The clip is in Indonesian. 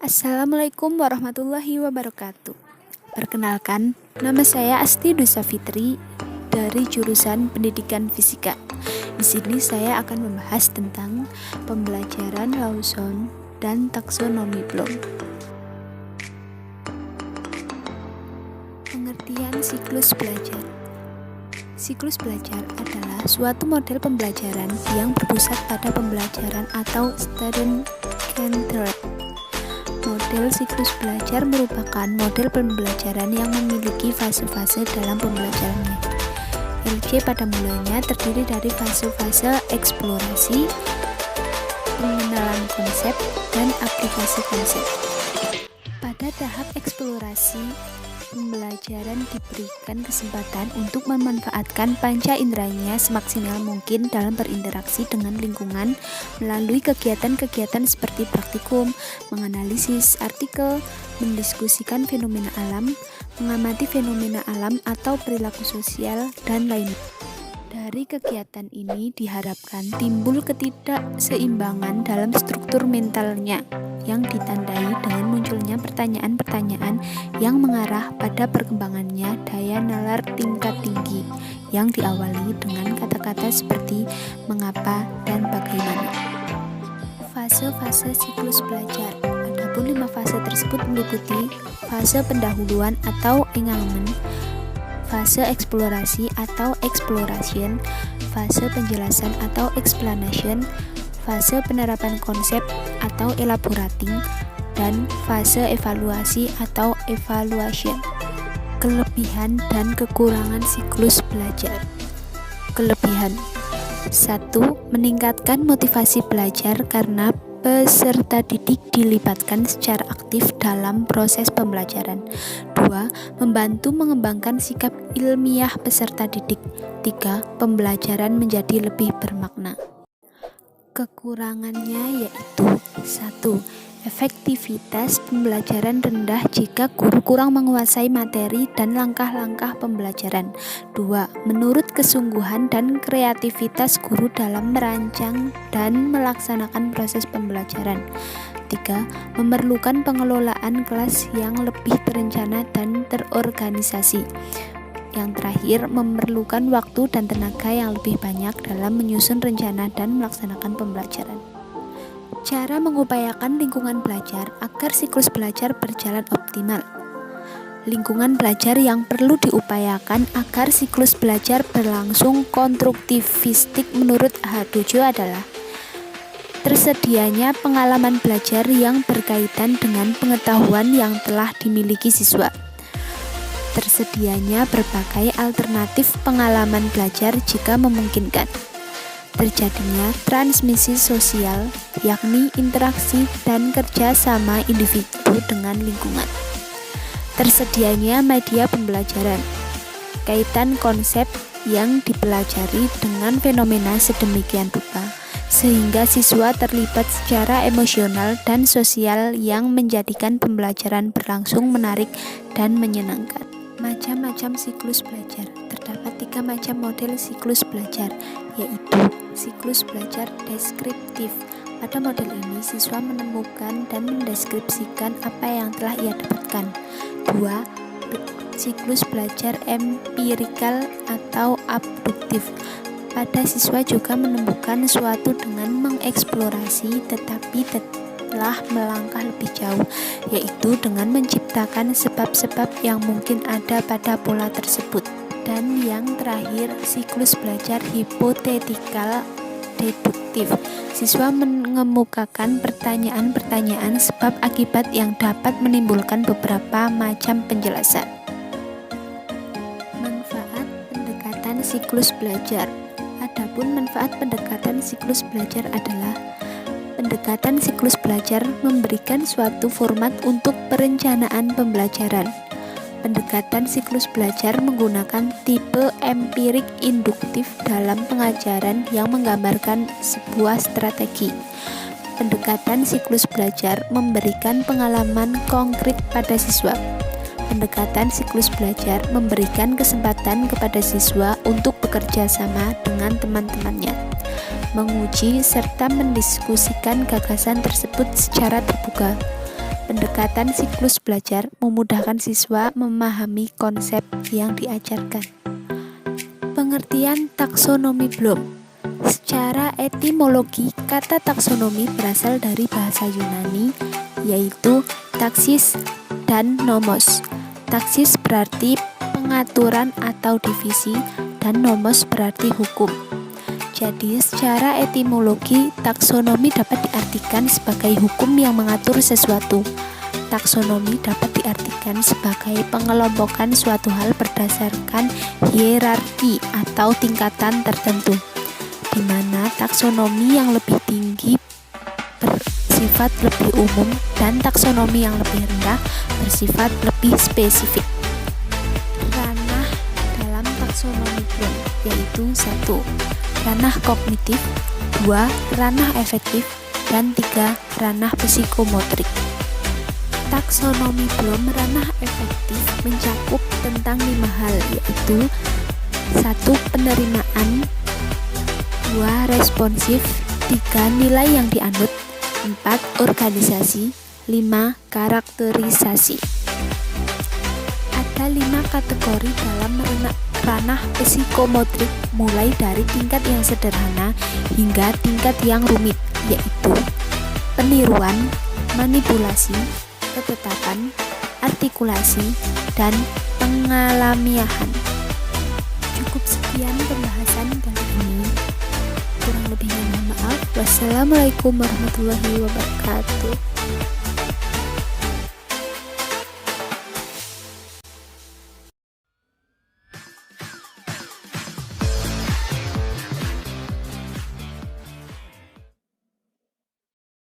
Assalamualaikum warahmatullahi wabarakatuh. Perkenalkan, nama saya Asti Dusa Fitri dari jurusan Pendidikan Fisika. Di sini saya akan membahas tentang pembelajaran Lawson dan taksonomi Bloom. Pengertian siklus belajar. Siklus belajar adalah suatu model pembelajaran yang berpusat pada pembelajaran atau student-centered. Model siklus belajar merupakan model pembelajaran yang memiliki fase-fase dalam pembelajarannya. LC pada mulanya terdiri dari fase-fase eksplorasi, pengenalan konsep, dan aplikasi konsep. Pada tahap eksplorasi, pembelajaran diberikan kesempatan untuk memanfaatkan panca inderanya semaksimal mungkin dalam berinteraksi dengan lingkungan melalui kegiatan-kegiatan seperti praktikum, menganalisis artikel, mendiskusikan fenomena alam, mengamati fenomena alam atau perilaku sosial, dan lainnya. Dari kegiatan ini diharapkan timbul ketidakseimbangan dalam struktur mentalnya yang ditandai dengan munculnya pertanyaan-pertanyaan yang mengarah pada perkembangannya daya nalar tingkat tinggi yang diawali dengan kata-kata seperti mengapa dan bagaimana. Fase-fase siklus belajar. Adapun 5 fase tersebut meliputi fase pendahuluan atau engagement, fase eksplorasi atau exploration, fase penjelasan atau explanation, fase penerapan konsep atau elaborating, dan fase evaluasi atau evaluation. Kelebihan dan kekurangan siklus belajar. Kelebihan 1. Meningkatkan motivasi belajar karena peserta didik dilibatkan secara aktif dalam proses pembelajaran. 2. Membantu mengembangkan sikap ilmiah peserta didik. 3. Pembelajaran menjadi lebih bermakna. Kekurangannya yaitu 1. Efektivitas pembelajaran rendah jika guru kurang menguasai materi dan langkah-langkah pembelajaran. 2. Menurut kesungguhan dan kreativitas guru dalam merancang dan melaksanakan proses pembelajaran. 3. Memerlukan pengelolaan kelas yang lebih terencana dan terorganisasi. Yang terakhir, memerlukan waktu dan tenaga yang lebih banyak dalam menyusun rencana dan melaksanakan pembelajaran. Cara mengupayakan lingkungan belajar agar siklus belajar berjalan optimal. Lingkungan belajar yang perlu diupayakan agar siklus belajar berlangsung konstruktivistik menurut H7 adalah tersedianya pengalaman belajar yang berkaitan dengan pengetahuan yang telah dimiliki siswa. Tersedianya berbagai alternatif pengalaman belajar jika memungkinkan. Terjadinya transmisi sosial, yakni interaksi dan kerja sama individu dengan lingkungan. Tersedianya media pembelajaran, kaitan konsep yang dipelajari dengan fenomena sedemikian rupa, sehingga siswa terlibat secara emosional dan sosial yang menjadikan pembelajaran berlangsung menarik dan menyenangkan. Macam-macam siklus belajar. Terdapat 3 macam model siklus belajar, yaitu siklus belajar deskriptif. Pada model ini, siswa menemukan dan mendeskripsikan apa yang telah ia dapatkan. 2. Siklus belajar empirikal atau abduktif. Pada siswa juga menemukan suatu dengan mengeksplorasi tetapi telah melangkah lebih jauh, yaitu dengan menciptakan sebab-sebab yang mungkin ada pada pola tersebut. Dan yang terakhir, siklus belajar hipotetikal deduktif. Siswa mengemukakan pertanyaan-pertanyaan sebab akibat yang dapat menimbulkan beberapa macam penjelasan. Manfaat pendekatan siklus belajar. Adapun manfaat pendekatan siklus belajar adalah pendekatan siklus belajar memberikan suatu format untuk perencanaan pembelajaran. Pendekatan siklus belajar menggunakan tipe empirik induktif dalam pengajaran yang menggambarkan sebuah strategi. Pendekatan siklus belajar memberikan pengalaman konkret pada siswa. Pendekatan siklus belajar memberikan kesempatan kepada siswa untuk bekerja sama dengan teman-temannya, menguji serta mendiskusikan gagasan tersebut secara terbuka. Pendekatan siklus belajar memudahkan siswa memahami konsep yang diajarkan. Pengertian taksonomi Bloom. Secara etimologi, kata taksonomi berasal dari bahasa Yunani, yaitu taksis dan nomos. Taksis berarti pengaturan atau divisi, dan nomos berarti hukum. Jadi, secara etimologi, taksonomi dapat diartikan sebagai hukum yang mengatur sesuatu. Taksonomi dapat diartikan sebagai pengelompokan suatu hal berdasarkan hierarki atau tingkatan tertentu, di mana taksonomi yang lebih tinggi bersifat lebih umum dan taksonomi yang lebih rendah bersifat lebih spesifik. Ranah dalam taksonomi Bloom yaitu 1. Ranah kognitif, 2. Ranah efektif, dan 3. Ranah psikomotrik. Taksonomi Bloom ranah efektif mencakup tentang 5 hal, yaitu 1. Penerimaan, 2. Responsif, 3. Nilai yang dianut, 4. Organisasi, 5. Karakterisasi. Ada 5 kategori dalam ranah psikomotrik, mulai dari tingkat yang sederhana hingga tingkat yang rumit, yaitu peniruan, manipulasi, ketetapan, artikulasi, dan pengalamiahan. Cukup sekian pembahasan kali ini. Kurang lebihnya mohon maaf. Wassalamualaikum warahmatullahi wabarakatuh.